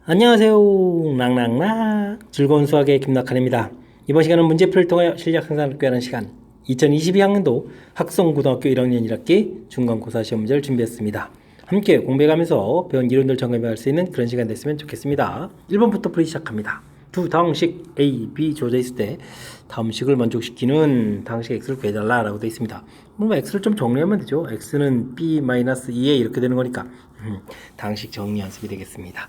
안녕하세요. 락락락 즐거운 수학의 김낙한입니다. 이번 시간은 문제풀이를 통하여 실력 향상을 꾀하는 시간 2022학년도 학성고등학교 1학년 1학기 중간고사 시험 문제를 준비했습니다. 함께 공부해가면서 배운 이론들 점검할 수 있는 그런 시간 됐으면 좋겠습니다. 1번부터 풀이 시작합니다. 두 다항식 A, B 주어져 있을 때 다음식을 만족시키는 다항식 X를 구해달라 라고 되어 있습니다. 뭔가 X를 좀 정리하면 되죠. X는 B-2에 이렇게 되는 거니까 다항식 정리 연습이 되겠습니다.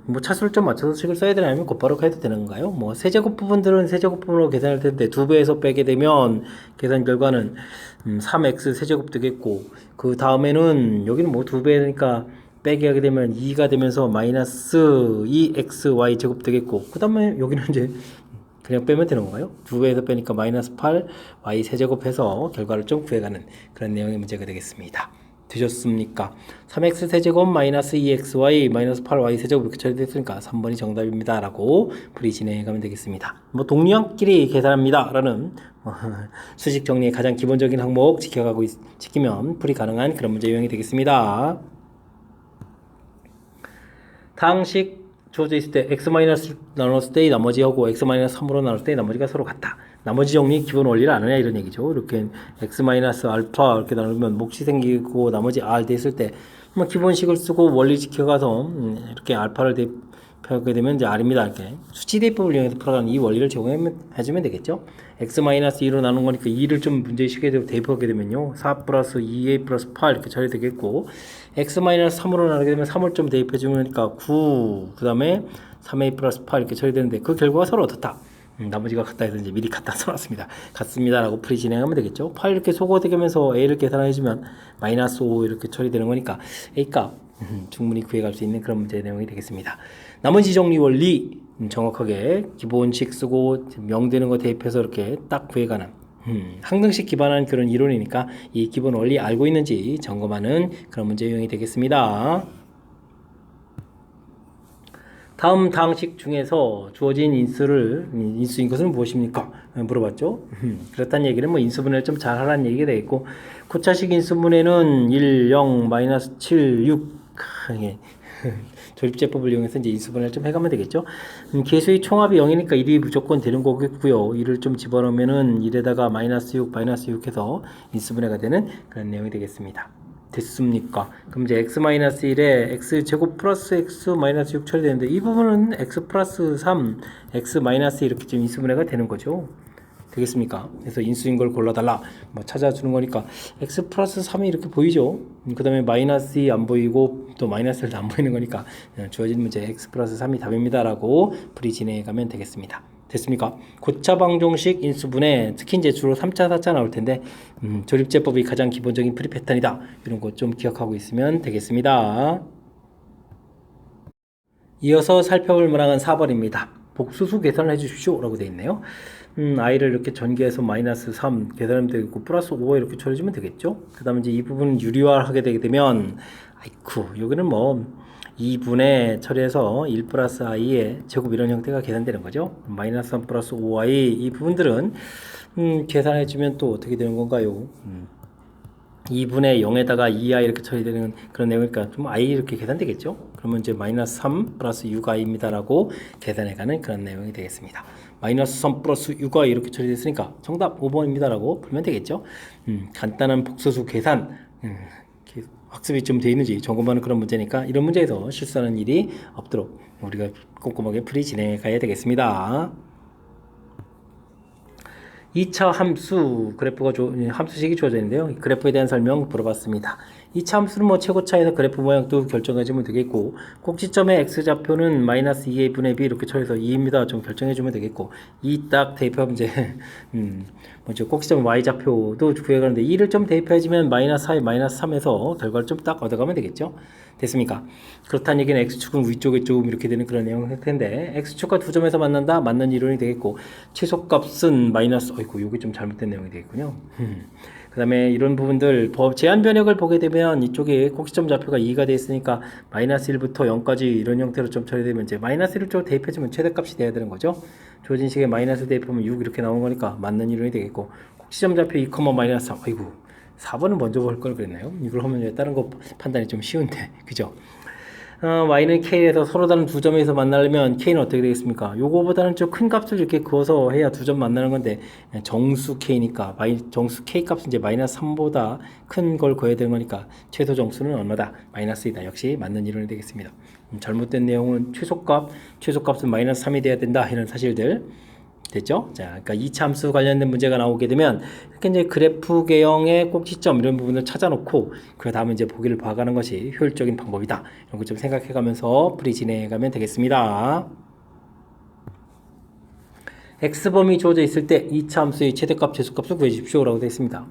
뭐 차수를 좀 맞춰서 식을 써야 되나 아니면 곧바로 해도 되는 건가요? 뭐 세제곱 부분들은 세제곱 부분으로 계산할 텐데 2배에서 빼게 되면 계산 결과는 3x 세제곱 되겠고 그 다음에는 여기는 뭐 2배니까 빼기 하게 되면 2가 되면서 마이너스 2xy 제곱 되겠고 그 다음에 여기는 이제 그냥 빼면 되는 건가요? 2배에서 빼니까 마이너스 8 y 세제곱해서 결과를 좀 구해가는 그런 내용의 문제가 되겠습니다. 되셨습니까? 3x 세제곱 마이너스 2xy 마이너스 8y 세제곱 이렇게 처리됐으니까 3번이 정답입니다 라고 풀이 진행해가면 되겠습니다. 뭐 동류항끼리 계산합니다 라는 수식 정리의 가장 기본적인 항목 지키면 풀이 가능한 그런 문제 유형이 되겠습니다. 다항식 주어져 있을 때 x- 나눴을 때의 나머지하고 x-3으로 나눴을 때의 나머지가 서로 같다. 나머지 정리 기본 원리를 아느냐 이런 얘기죠. 이렇게 x-알파 이렇게 나누면 몫이 생기고 나머지 r 됐을 때 뭐 기본식을 쓰고 원리 지켜가서 이렇게 알파를 대입하게 되면 이제 r입니다. 이렇게 수치 대입법을 이용해서 풀어가는 이 원리를 적용해주면 되겠죠. x-2로 나눈 거니까 2를 좀 문제식에 대입하게 되면요 4 플러스 2a 플러스 8 이렇게 처리되겠고 x-3으로 나누게 되면 3을 좀 대입해주니까 9 그 다음에 3a 플러스 8 이렇게 처리되는데 그 결과가 서로 어떻다? 나머지가 같다 해서 이제 미리 갖다 써놨습니다. 같습니다 라고 풀이 진행하면 되겠죠. 8 이렇게 소거되면서 a를 계산해주면 마이너스 5 이렇게 처리되는 거니까 a값 충분히 구해갈 수 있는 그런 문제 내용이 되겠습니다. 나머지 정리 원리 정확하게 기본식 쓰고 명되는 거 대입해서 이렇게 딱 구해가는 항등식 기반한 그런 이론이니까 이 기본 원리 알고 있는지 점검하는 그런 문제 유형이 되겠습니다. 다음 다항식 중에서 주어진 인수인 것은 무엇입니까? 물어봤죠. 그렇다는 얘기는 뭐 인수분해를 좀 잘 하라는 얘기가 되겠고 고차식 인수분해는 1, 0, 마이너스 7, 6 조립제법을 이용해서 이제 인수분해를 좀 해가면 되겠죠. 개수의 총합이 0이니까 1이 무조건 되는 거겠고요. 1을 좀 집어넣으면은 1에다가 마이너스 6 해서 인수분해가 되는 그런 내용이 되겠습니다. 됐습니까? 그럼 이제 x-1에 x제곱 플러스 x-6 처리되는데 이 부분은 x 플러스 3, x-2 이렇게 좀 인수분해가 되는 거죠. 되겠습니까? 그래서 인수인 걸 골라달라 뭐 찾아주는 거니까 x 플러스 3이 이렇게 보이죠. 그 다음에 마이너스 2 안 보이고 또 마이너스 1도 안 보이는 거니까 주어진 문제 x 플러스 3이 답입니다 라고 풀이 진행해 가면 되겠습니다. 됐습니까? 고차방정식 인수분해 특히 이제 주로 3차 4차 나올 텐데 조립제법이 가장 기본적인 풀이 패턴이다 이런 거 좀 기억하고 있으면 되겠습니다. 이어서 살펴볼 문항은 4번입니다. 복수수 계산을 해주십시오 라고 되어 있네요. i를 이렇게 전개해서 마이너스 3 계산하면 되겠고 플러스 5 이렇게 처리해주면 되겠죠. 그 다음에 이제 이 부분 유리화하게 되게 되면 아이쿠 여기는 뭐 2분의 처리해서 1 플러스 i의 제곱 이런 형태가 계산되는 거죠. 마이너스 3 플러스 5i 이 부분들은 계산해주면 또 어떻게 되는 건가요? 2분의 0에다가 2i 이렇게 처리되는 그런 내용이니까 좀 i 이렇게 계산되겠죠. 그러면 이제 마이너스 3 플러스 6i입니다 라고 계산해가는 그런 내용이 되겠습니다. 마이너스 3 플러스 6i 이렇게 처리됐으니까 정답 5번입니다 라고 풀면 되겠죠. 간단한 복소수 계산 학습이 좀 돼 있는지 점검하는 그런 문제니까 이런 문제에서 실수하는 일이 없도록 우리가 꼼꼼하게 풀이 진행해 가야 되겠습니다. 2차 함수 그래프가 함수식이 주어져 있는데요. 그래프에 대한 설명 물어봤습니다. 2차 함수는 뭐 최고차에서 그래프 모양도 결정해주면 되겠고 꼭지점의 x좌표는 마이너스 2a 분의 b 이렇게 처리해서 2입니다. 좀 결정해주면 되겠고 2 딱 대입하면 이제 먼저 꼭지점 y좌표도 구해가는데 2를 좀 대입해주면 마이너스 4에 마이너스 3에서 결과를 좀 딱 얻어가면 되겠죠. 됐습니까? 그렇다는 얘기는 x축은 위쪽에 좀 이렇게 되는 그런 내용일 텐데 x축과 두 점에서 만난다? 맞는 이론이 되겠고 최소값은 마이너스 어이구 여기 좀 잘못된 내용이 되겠군요. 그 다음에 이런 부분들 제한 변역을 보게 되면 이쪽에 꼭지점 좌표가 2가 되어 있으니까 마이너스 1부터 0까지 이런 형태로 좀 처리되면 이제 마이너스 1을 쪽 대입해주면 최대값이 돼야 되는 거죠. 주어진 식에 마이너스 대입하면 6 이렇게 나오는 거니까 맞는 이론이 되겠고 꼭지점 좌표 2, 마이너스 4 아이고 4번은 먼저 볼 걸 그랬나요? 이걸 하면 다른 거 판단이 좀 쉬운데 그죠? y는 k에서 서로 다른 두 점에서 만나려면 k는 어떻게 되겠습니까? 요거보다는 좀 큰 값을 이렇게 그어서 해야 두 점 만나는 건데 정수 k니까 정수 k 값은 이제 마이너스 3보다 큰 걸 그어야 되는 거니까 최소 정수는 얼마다? 마이너스 2다. 역시 맞는 이론이 되겠습니다. 잘못된 내용은 최소값은 마이너스 3이 돼야 된다. 이런 사실들 됐죠? 자, 그러니까 이차함수 관련된 문제가 나오게 되면 이렇게 이제 그래프 개형의 꼭지점 이런 부분을 찾아놓고 그 다음에 이제 보기를 봐가는 것이 효율적인 방법이다. 이런 거 좀 생각해가면서 풀이 진행해가면 되겠습니다. x범위 주어져 있을 때 이차함수의 최대값, 최소값을 구해주십시오라고 되어 있습니다.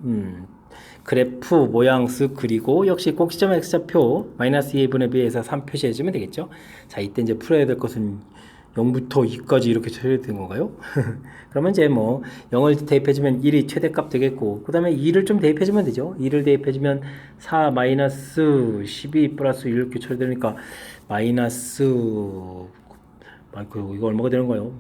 그래프 모양 쓱 그리고 역시 꼭지점 x좌표 마이너스 2분의 b에서 3 표시해주면 되겠죠. 자, 이때 이제 풀어야 될 것은 0부터 2까지 이렇게 처리된 건가요? 그러면 이제 뭐 0을 대입해주면 1이 최대값 되겠고 그 다음에 2를 좀 대입해주면 되죠. 2를 대입해주면 4 마이너스 12 플러스 1 이렇게 처리되니까 마이너스 이거 얼마가 되는 거예요?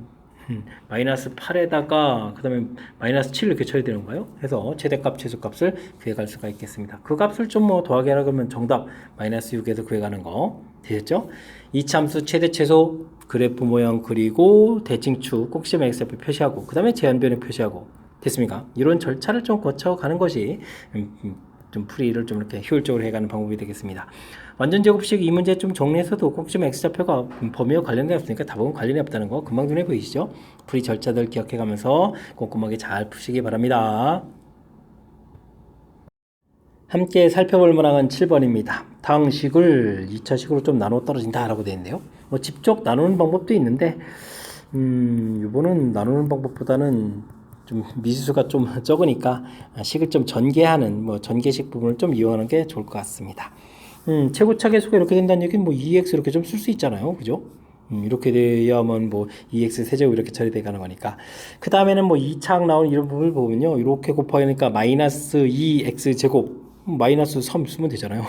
마이너스 8에다가 그 다음에 마이너스 7 이렇게 쳐야 되는 거예요. 해서 최대값, 최소값을 구해갈 수가 있겠습니다. 그 값을 좀 뭐 더하게 하라 그러면 정답 마이너스 6에서 구해가는 거 되셨죠? 이차함수 최대, 최소 그래프 모양 그리고 대칭축 꼭지점 x좌표 표시하고 그 다음에 제한변에 표시하고 됐습니까? 이런 절차를 좀 거쳐가는 것이 좀 풀이를 좀 이렇게 효율적으로 해가는 방법이 되겠습니다. 완전 제곱식 이 문제 좀 정리해서도 꼭지점 x좌표가 범위와 관련이 없으니까 답은 관련이 없다는 거 금방 눈에 보이시죠? 풀이 절차들 기억해가면서 꼼꼼하게 잘 푸시기 바랍니다. 함께 살펴볼 문항은 7번입니다. 다항식을 2차식으로 좀 나눠 떨어진다 라고 되어 있는데요. 뭐 직접 나누는 방법도 있는데 이거는 나누는 방법보다는 좀 미지수가 좀 적으니까 식을 좀 전개하는 뭐 전개식 부분을 좀 이용하는 게 좋을 것 같습니다. 최고차 계수가 이렇게 된다는 얘기는 뭐 2x 이렇게 좀 쓸 수 있잖아요. 그죠? 이렇게 돼야만 뭐 2x 세제곱 이렇게 처리돼 가는 거니까. 그 다음에는 뭐 2차항 나오는 이런 부분을 보면요. 이렇게 곱하니까 마이너스 2x 제곱 마이너스 3 쓰면 되잖아요.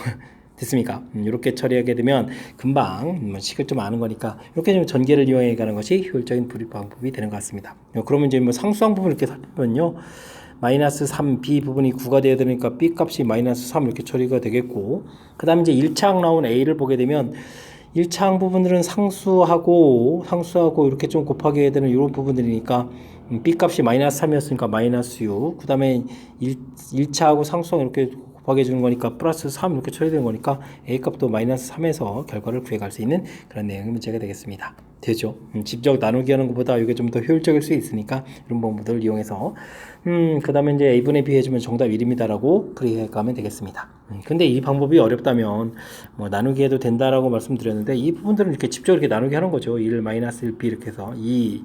됐습니까? 이렇게 처리하게 되면 금방 식을 좀 아는 거니까 이렇게 좀 전개를 이용해 가는 것이 효율적인 불입 방법이 되는 것 같습니다. 그러면 이제 뭐 상수항 부분 이렇게 살펴보면요. 마이너스 3, B 부분이 9가 되어야 되니까 B 값이 마이너스 3 이렇게 처리가 되겠고 그 다음에 이제 1차항 나온 A를 보게 되면 1차항 부분들은 상수하고 이렇게 좀 곱하게 해야 되는 이런 부분들이니까 B 값이 마이너스 3이었으니까 마이너스 6 그 다음에 1차하고 상수항 이렇게 곱하게 해주는 거니까 플러스 3 이렇게 처리되는 거니까 A값도 마이너스 3에서 결과를 구해갈 수 있는 그런 내용의 문제가 되겠습니다. 되죠? 직접 나누기 하는 것보다 이게 좀 더 효율적일 수 있으니까 이런 방법들을 이용해서 그 다음에 이제 A분의 B 해주면 정답 1입니다 라고 풀이해가면 되겠습니다. 근데 이 방법이 어렵다면 뭐 나누기 해도 된다라고 말씀드렸는데 이 부분들은 이렇게 직접 이렇게 나누기 하는 거죠. 1 마이너스 1B 이렇게 해서 2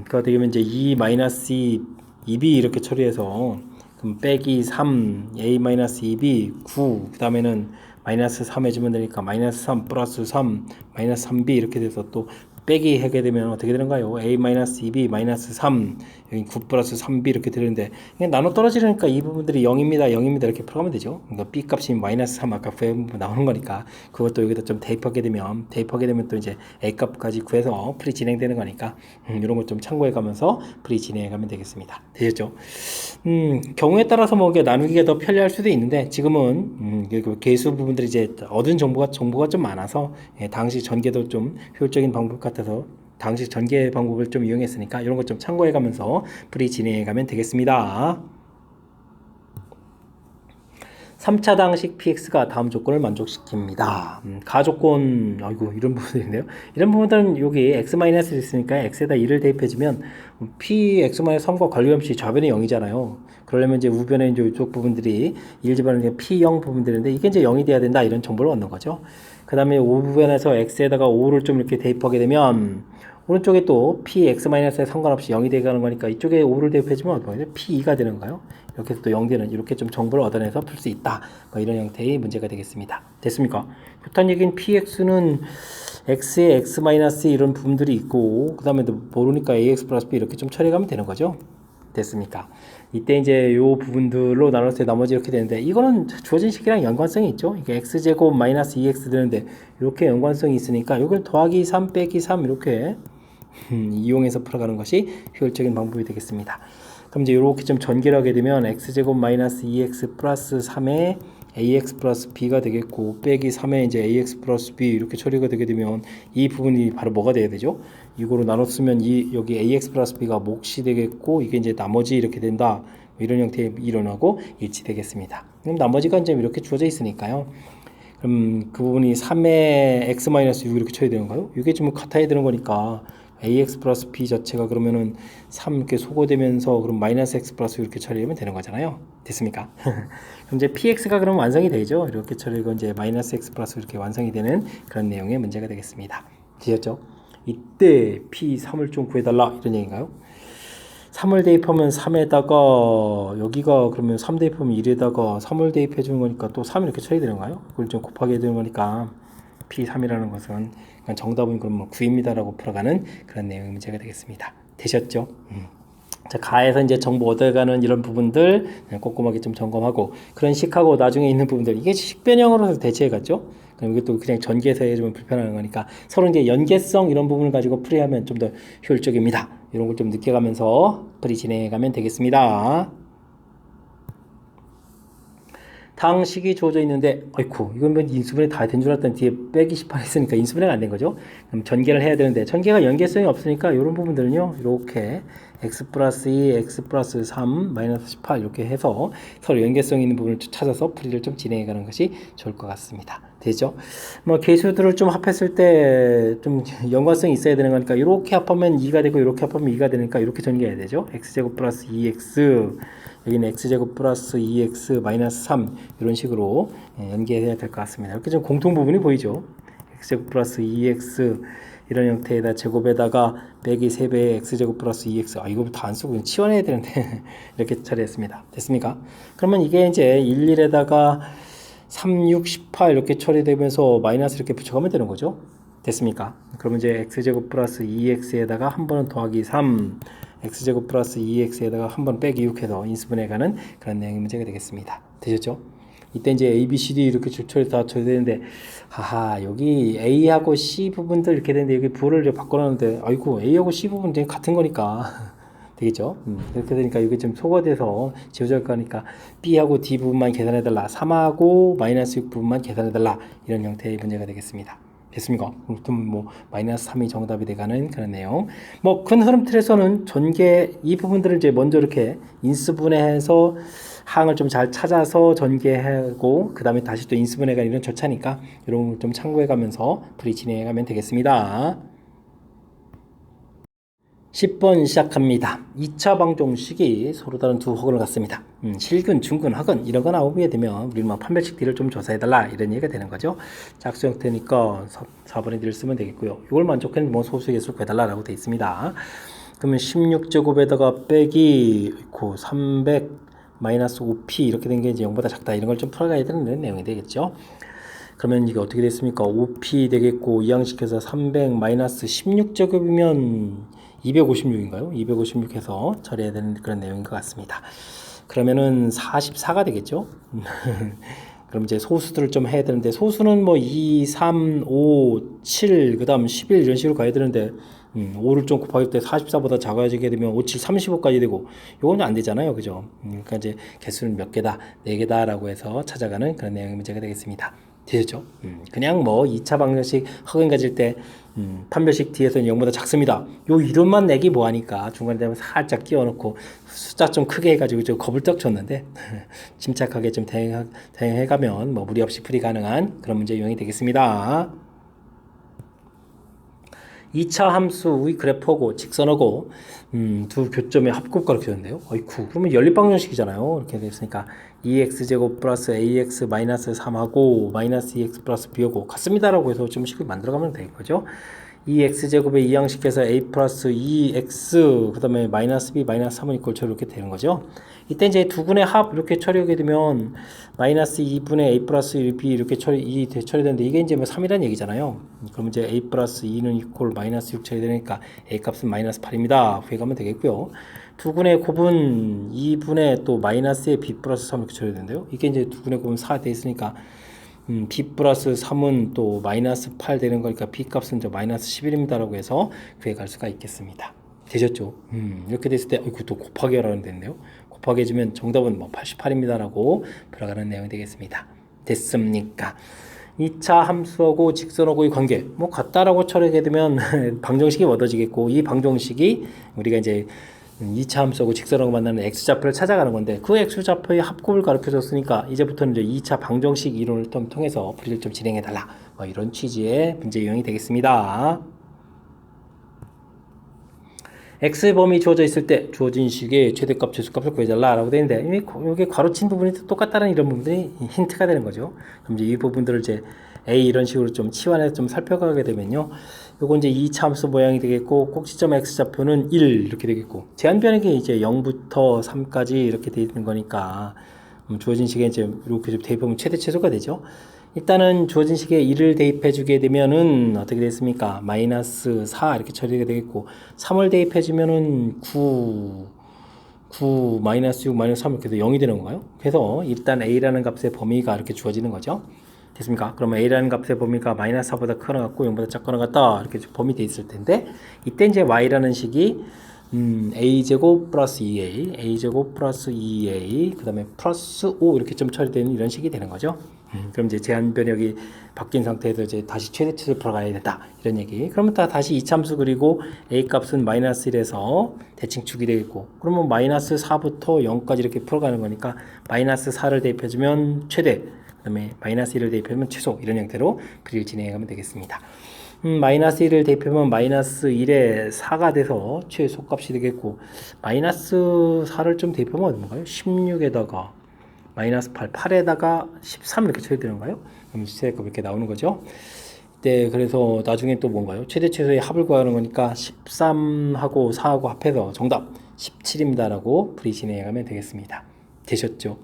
그가 되면 이제 2 마이너스 2B 이렇게 처리해서 그럼 빼기 3 A 마이너스 2B 9 그 다음에는 마이너스 3 해주면 되니까 마이너스 3 플러스 3 마이너스 3B 이렇게 돼서 또 빼기 하게 되면 어떻게 되는가요? A 마이너스 2B 마이너스 3 여기 9 플러스 3B 이렇게 되는데 그냥 나눠 떨어지니까 이 부분들이 0입니다 0입니다 이렇게 풀어가면 되죠. 그러니까 B 값이 마이너스 3 아까 구해 나오는 거니까 그것도 여기다 좀 대입하게 되면 또 이제 A 값까지 구해서 풀이 진행되는 거니까 이런 것 좀 참고해 가면서 풀이 진행해 가면 되겠습니다. 되셨죠? 경우에 따라서 뭐 나누기가 더 편리할 수도 있는데 지금은 계수 부분들이 이제 얻은 정보가 좀 많아서 당시 전개도 좀 효율적인 방법 같아서 당시 전개 방법을 좀 이용했으니까 이런 것 좀 참고해 가면서 풀이 진행해 가면 되겠습니다. 3차 당식 PX가 다음 조건을 만족시킵니다. 가조건, 이런 부분인데요. 이런 부분들은 여기 X-를 있으니까 X에다 2를 대입해주면 PX-3과 관계없이 좌변이 0이잖아요. 그러려면 이제 우변에 이제 이쪽 부분들이 1지반은 P0 부분들인데 이게 이제 0이 돼야 된다 이런 정보를 얻는 거죠. 그 다음에 우변에서 X에다가 5를 좀 이렇게 대입하게 되면 오른쪽에 또 Px-에 상관없이 0이 되가는 거니까 이쪽에 5를 대입해주면 P2가 되는 거예요. 이렇게 해서 또 0되는 이렇게 좀 정보를 얻어내서 풀 수 있다. 이런 형태의 문제가 되겠습니다. 됐습니까? 그렇다는 얘기는 Px는 X에 X- 이런 부분들이 있고 그 다음에 모르니까 AX 플러스 B 이렇게 좀 처리하면 되는 거죠. 됐습니까? 이때 이제 요 부분들로 나눴을 때 나머지 이렇게 되는데 이거는 주어진 식이랑 연관성이 있죠. 이게 x제곱 마이너스 2x 되는데 이렇게 연관성이 있으니까 이걸 더하기 3 빼기 3 이렇게 이용해서 풀어가는 것이 효율적인 방법이 되겠습니다. 그럼 이제 이렇게 좀 전개를 하게 되면 x제곱 마이너스 2x 플러스 3에 ax 플러스 b가 되겠고 빼기 3에 이제 ax 플러스 b 이렇게 처리가 되게 되면 이 부분이 바로 뭐가 돼야 되죠? 이거로 나눴으면 이 여기 ax 플러스 b가 몫이 되겠고 이게 이제 나머지 이렇게 된다. 이런 형태의 이론하고 일치되겠습니다. 그럼 나머지가 이제 이렇게 주어져 있으니까요. 그럼 그 부분이 3의 x-6 이렇게 쳐야 되는 거예요? 이게 지금 같아야 되는 거니까 ax 플러스 b 자체가 그러면은 3 이렇게 소거되면서 그럼 마이너스 x 플러스 이렇게 처리하면 되는 거잖아요. 됐습니까? 그럼 이제 px가 그럼 완성이 되죠. 이렇게 처리가 이제 마이너스 x 플러스 이렇게 완성이 되는 그런 내용의 문제가 되겠습니다. 되셨죠? 이때 p3을 좀 구해달라 이런 얘기인가요? 3을 대입하면 3에다가 여기가 그러면 3 대입하면 1에다가 3을 대입해 주는 거니까 또 3 이렇게 쳐야 되는가요? 그걸 좀 곱하게 해야 되는 거니까 P3이라는 것은 정답은 그럼 뭐 9입니다라고 풀어가는 그런 내용의 문제가 되겠습니다. 되셨죠? 자, 가에서 이제 정보 얻어가는 이런 부분들 꼼꼼하게 좀 점검하고 그런 식하고 나중에 있는 부분들 이게 식변형으로 대체해 갔죠? 그럼 이것도 그냥 전개해서 해주면 불편한 거니까 서로 이제 연계성 이런 부분을 가지고 풀이하면 좀 더 효율적입니다. 이런 걸 좀 느껴가면서 풀이 진행해 가면 되겠습니다. 당식이 주어져 있는데 아이쿠 이건 뭐 인수분해 다 된 줄 알았더니 뒤에 빼기 18 했으니까 인수분해가 안 된 거죠. 그럼 전개를 해야 되는데 전개가 연계성이 없으니까 이런 부분들은요 이렇게 x 플러스 2, x 플러스 3, 마이너스 18 이렇게 해서 서로 연계성 있는 부분을 찾아서 풀이를 좀 진행해 가는 것이 좋을 것 같습니다. 되죠? 뭐 개수들을 좀 합했을 때 좀 연관성이 있어야 되는 거니까 이렇게 합하면 2가 되고 이렇게 합하면 2가 되니까 이렇게 전개해야 되죠. x제곱 플러스 2x 여기는 x제곱 플러스 2x 마이너스 3 이런 식으로 연계해야 될 것 같습니다. 이렇게 좀 공통 부분이 보이죠. x제곱 플러스 2x 이런 형태에다 제곱에다가 빼기 3배의 x제곱 플러스 2x 이거 다 안 쓰고 그냥 치워내야 되는데 이렇게 처리했습니다. 됐습니까? 그러면 이게 이제 11에다가 3, 6, 18 이렇게 처리되면서 마이너스 이렇게 붙여가면 되는 거죠. 됐습니까? 그러면 이제 x제곱 플러스 2x에다가 한 번은 더하기 3 x제곱 플러스 2x에다가 한 번 빼기 6 해서 인수분해가는 그런 내용의 문제가 되겠습니다. 되셨죠? 이때 이제 A, B, C, D 이렇게 줄처리 다 쳐야 되는데 하하 여기 A하고 C 부분들 이렇게 되는데 여기 부호를 바꿔놨는데 아이고 A하고 C 부분 은 같은 거니까 되겠죠? 이렇게 되니까 이게 좀 소거돼서 지워질 거니까 B하고 D 부분만 계산해달라 3하고 마이너스 6 부분만 계산해달라 이런 형태의 문제가 되겠습니다. 됐습니까? 그럼 뭐 마이너스 3이 정답이 돼가는 그런 내용. 뭐 큰 흐름 틀에서는 전개 이 부분들을 이제 먼저 이렇게 인수분해해서 항을 좀 잘 찾아서 전개하고 그 다음에 다시 또 인수분해가 이런 절차니까 이런 걸 좀 참고해가면서 풀이 진행해가면 되겠습니다. 10번 시작합니다. 2차 방정식이 서로 다른 두 허근을 갖습니다. 실근, 중근, 하근 이런 거 나오게 되면 우리는 뭐 판별식 D를 좀 조사해달라 이런 얘기가 되는 거죠. 짝수 형태니까 4번의 D를 쓰면 되겠고요. 이걸 만족하는 뭐 소수의 개수를 구해달라고 되어 있습니다. 그러면 16제곱에다가 빼기 300 마이너스 5p 이렇게 된 게 이제 0보다 작다 이런 걸 좀 풀어가야 되는 내용이 되겠죠. 그러면 이게 어떻게 됐습니까? 5p 되겠고 이항시켜서 300 마이너스 16제곱이면 256인가요? 256 해서 처리해야 되는 그런 내용인 것 같습니다. 그러면은 44가 되겠죠? 그럼 이제 소수들을 좀 해야 되는데 소수는 뭐 2, 3, 5, 7, 그 다음 11 이런 식으로 가야 되는데 5를 좀 곱하기 때 44보다 작아지게 되면 5, 7, 35까지 되고 이거는 안 되잖아요. 그죠? 그러니까 이제 개수는 몇 개다, 4개다 라고 해서 찾아가는 그런 내용의 문제가 되겠습니다. 되셨죠? 그냥 뭐 2차 방정식 허근 가질 때 판별식 D에서는 0보다 작습니다. 요 이론만 내기 뭐하니까 중간에 되면 살짝 끼워놓고 숫자 좀 크게 해가지고 좀 겁을 떡 줬는데 침착하게 좀 대응해가면 뭐 무리 없이 풀이 가능한 그런 문제 유형이 되겠습니다. 2차 함수의 그래프하고 직선하고 두 교점의 합곱가로 되는데요. 어이쿠 그러면 연립방정식이잖아요. 이렇게 됐으니까 2x제곱 플러스 ax 마이너스 3하고 마이너스 2x 플러스 b하고 같습니다라고 해서 좀 식을 만들어가면 되는 거죠. 2x제곱에 이항시켜서 a 플러스 2x 그 다음에 마이너스 b 마이너스 3은 이꼴 이렇게 되는 거죠. 이때 이제 두 분의 합 이렇게 처리하게 되면 마이너스 2분의 a 플러스 1b 이렇게 처리되는데 이게 이제 뭐 3이라는 얘기잖아요. 그럼 이제 a 플러스 2는 이꼴 마이너스 6 처리되니까 a 값은 마이너스 8입니다. 구해가면 되겠고요. 두 분의 곱은 2분의 또 마이너스의 b 플러스 3 이렇게 처리되는데요. 이게 이제 두 분의 곱은 4 돼 있으니까 b 플러스 3은 또 마이너스 8 되는 거니까 b 값은 저 마이너스 11입니다 라고 해서 구해갈 수가 있겠습니다. 되셨죠? 이렇게 됐을 때 이거 또 곱하기 하라는 데인데요. 곱하기 해주면 정답은 뭐 88입니다 라고 풀어가는 내용이 되겠습니다. 됐습니까? 2차 함수하고 직선하고의 관계 뭐 같다라고 처리하게 되면 방정식이 얻어지겠고, 이 방정식이 우리가 이제 2차 함수하고 직선하고 만나는 x좌표를 찾아가는 건데, 그 x좌표의 합곱을 가르쳐 줬으니까 이제부터는 이제 2차 방정식 이론을 좀 통해서 풀이를 좀 진행해 달라, 뭐 이런 취지의 문제 유형이 되겠습니다. x범위 주어져 있을 때 주어진 식의 최대값, 최소값을 구해달라 라고 되어 있는데, 이게 가로친 부분이 똑같다는 이런 부분들이 힌트가 되는 거죠. 그럼 이제 이 부분들을 이제 A 이런 식으로 좀 치환해서 좀 살펴가게 되면요, 요건 이제 2차 함수 모양이 되겠고, 꼭지점 x좌표는 1 이렇게 되겠고, 제한 변형이 이제 0부터 3까지 이렇게 되어 있는 거니까, 주어진 식에 이제 이렇게 좀 대입하면 최대 최소가 되죠. 일단은 주어진 식에 1을 대입해 주게 되면은 어떻게 됐습니까? 마이너스 4 이렇게 처리가 되겠고, 3을 대입해 주면은 9, 마이너스 6, 마이너스 3 이렇게 해서 0이 되는 건가요? 그래서 일단 A라는 값의 범위가 이렇게 주어지는 거죠. 됐습니까? 그러면 A라는 값의 범위가 마이너스 4보다 크거나 같고 0보다 작거나 같다 이렇게 범위 돼 있을 텐데, 이때 이제 Y라는 식이 a제곱 플러스 2a, a제곱 플러스 2a, 그 다음에 플러스 5 이렇게 좀 처리되는 이런 식이 되는 거죠. 그럼 이제 제한 변역이 바뀐 상태에서 이제 다시 최대치를 풀어가야 된다 이런 얘기. 그러면 다시 이참수 그리고 a 값은 마이너스 1에서 대칭축이 되겠고, 그러면 마이너스 4부터 0까지 이렇게 풀어가는 거니까 마이너스 4를 대입해주면 최대, 그 다음에 마이너스 1을 대입해주면 최소, 이런 형태로 풀이를 진행하면 되겠습니다. 마이너스 1을 대입하면 마이너스 1에 4가 돼서 최소값이 되겠고, 마이너스 4를 좀 대입하면 얼마인가요? 16에다가 마이너스 8, 8에다가 13 이렇게 처리되는 건가요? 그럼 최대값 이렇게 나오는 거죠. 네, 그래서 나중에 또 뭔가요? 최대 최소의 합을 구하는 거니까 13하고 4하고 합해서 정답 17입니다 라고 풀이 진행하면 되겠습니다. 되셨죠?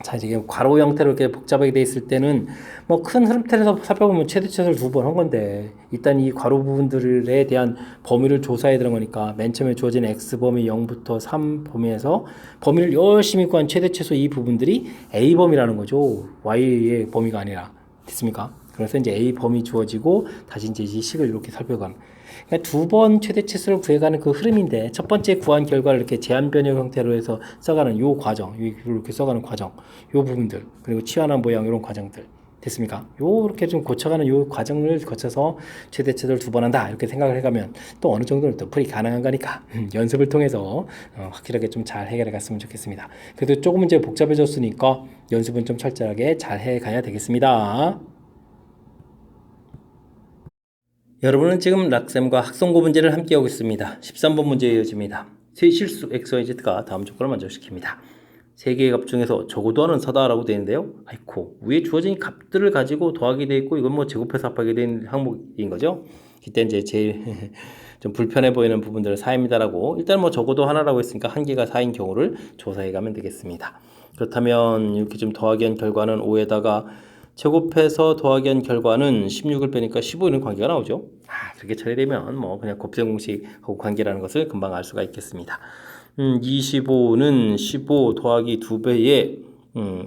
자, 이제 괄호 형태로 이렇게 복잡하게 돼 있을 때는 뭐 큰 흐름틀에서 살펴보면 최대 최소를 2번 한 건데, 일단 이 괄호 부분들에 대한 범위를 조사해야 되는 거니까 맨 처음에 주어진 x범위 0부터 3 범위에서 범위를 열심히 구한 최대 최소 이 부분들이 a범위라는 거죠. y의 범위가 아니라. 됐습니까? 그래서 이제 a 범위 주어지고 다시 이제 이 식을 이렇게 살펴가는, 그러니까 두 번 최대 최소를 구해가는 그 흐름인데, 첫 번째 구한 결과를 이렇게 제한 변형 형태로 해서 써가는 요 과정, 이렇게 써가는 과정, 요 부분들, 그리고 치환한 모양 이런 과정들, 됐습니까? 요렇게 좀 고쳐가는 요 과정을 거쳐서 최대 최소를 2번 한다 이렇게 생각을 해가면 또 어느 정도는 또 풀이 가능한 거니까 연습을 통해서 확실하게 좀 잘 해결해 갔으면 좋겠습니다. 그래도 조금 이제 복잡해졌으니까 연습은 좀 철저하게 잘 해가야 되겠습니다. 여러분은 지금 락쌤과 학성고 문제를 함께하고 있습니다. 13번 문제 이어집니다. 세 실수 XYZ가 다음 조건을 만족시킵니다. 세 개의 값 중에서 적어도 하는 사다라고 되어 있는데요. 아이코, 위에 주어진 값들을 가지고 더하게 되어 있고, 이건 뭐 제곱해서 합하게 된 항목인 거죠. 이때 이제 제일 좀 불편해 보이는 부분들을 4입니다라고, 일단 뭐 적어도 하나라고 했으니까 한 개가 4인 경우를 조사해 가면 되겠습니다. 그렇다면 이렇게 좀 더하기 한 결과는 5에다가 제곱해서 더하기 한 결과는 16을 빼니까 15 이런 관계가 나오죠. 그렇게 처리되면 뭐 그냥 곱셈 공식하고 관계라는 것을 금방 알 수가 있겠습니다. 25는 15 더하기 2배의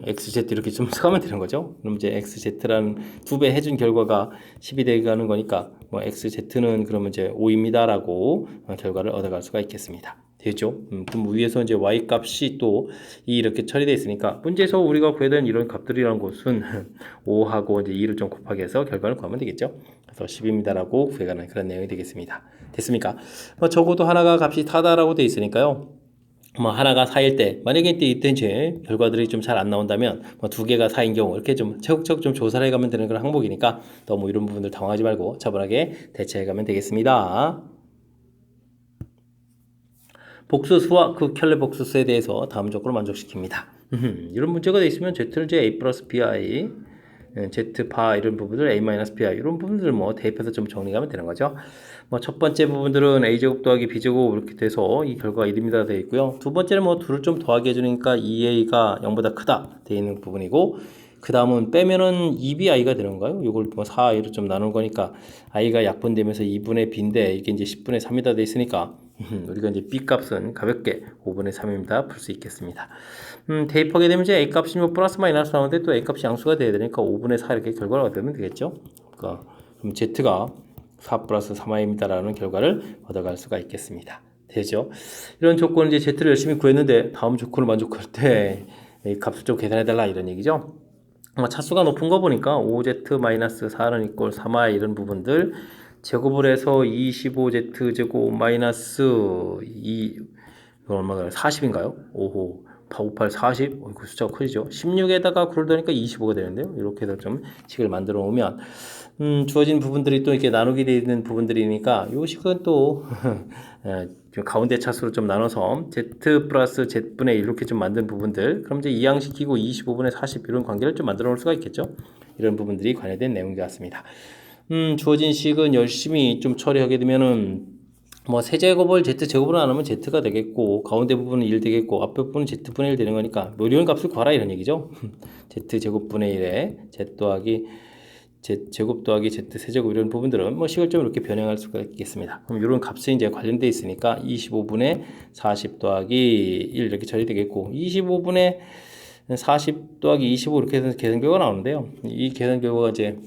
XZ 이렇게 좀 써가면 되는 거죠. 그럼 이제 XZ라는 2배 해준 결과가 10이 되가는 거니까 뭐 XZ는 그러면 이제 5입니다라고 결과를 얻어갈 수가 있겠습니다. 되죠? 그럼 위에서 이제 Y 값이 또 이렇게 처리되어 있으니까, 문제에서 우리가 구해야 되는 이런 값들이라는 것은 5하고 이제 2를 좀 곱하기 해서 결과를 구하면 되겠죠? 그래서 10입니다라고 구해가는 그런 내용이 되겠습니다. 됐습니까? 적어도 하나가 값이 타다라고 되어 있으니까요. 뭐 하나가 4일 때, 만약에 이때 이제 결과들이 좀 잘 안 나온다면 뭐 2개가 4인 경우 이렇게 좀 차곡차곡 좀 조사를 해가면 되는 그런 항목이니까 너무 이런 부분들 당황하지 말고 차분하게 대처해가면 되겠습니다. 복수수와 극혈례 복수수에 대해서 다음 조건을 만족시킵니다. 이런 문제가 되어 있으면 Z를 이제 A 플러스 BI, Z파 이런 부분들 A 마이너스 BI 이런 부분들 뭐 대입해서 좀 정리하면 되는 거죠. 뭐 첫 번째 부분들은 A제곱 더하기 B제곱 이렇게 돼서 이 결과가 1입니다 되어 있고요. 두 번째는 뭐 둘을 좀 더하게 해주니까 2A가 0보다 크다 되어 있는 부분이고, 그 다음은 빼면은 2BI가 되는 건가요? 이걸 뭐 4A로 좀 나눈 거니까 I가 약분되면서 2분의 B인데 이게 이제 10분의 3이다 되어 있으니까 우리가 이제 B 값은 가볍게 5분의 3입니다 풀 수 있겠습니다. 대입하게 되면 이제 A 값이 뭐 플러스 마이너스 나오는데 또 A 값이 양수가 돼야 되니까 5분의 4 이렇게 결과를 얻으면 되겠죠. 그러니까 그럼 Z가 4 플러스 3I입니다라는 결과를 얻어갈 수가 있겠습니다. 되죠? 이런 조건을 이제 Z를 열심히 구했는데 다음 조건을 만족할 때 이 값을 좀 계산해달라 이런 얘기죠. 차수가 높은 거 보니까 5z-4는 이꼴 3i 이런 부분들 제곱을 해서 25z 제곱 마이너스 2 이건 얼마가 40인가요? 5호 58 40 그 숫자가 커지죠. 16에다가 9를 더니까 25가 되는데요. 이렇게 해서 좀 식을 만들어 오면 주어진 부분들이 또 이렇게 나누게 되어 있는 부분들이니까 요 식은 또 가운데 차수로 좀 나눠서 z 플러스 z분의 1 이렇게 좀 만든 부분들 그럼 이제 이항시키고 25분의 40 이런 관계를 좀 만들어 놓을 수가 있겠죠. 이런 부분들이 관여된 내용이 같습니다. 주어진 식은 열심히 좀 처리하게 되면은 뭐 세제곱을 z제곱으로 나누면 z가 되겠고 가운데 부분은 1 되겠고 앞에 부분은 z분의 1 되는 거니까 뭐 이런 값을 구하라 이런 얘기죠. z제곱분의 1에 z 더하기 z제곱 더하기 z세제곱 이런 부분들은 뭐 식을 좀 이렇게 변형할 수가 있겠습니다. 그럼 이런 값이 이제 관련되어 있으니까 25분의 40 더하기 1 이렇게 처리되겠고 25분의 40 더하기 25 이렇게 해서 계산 결과가 나오는데요. 이 계산 결과가 이제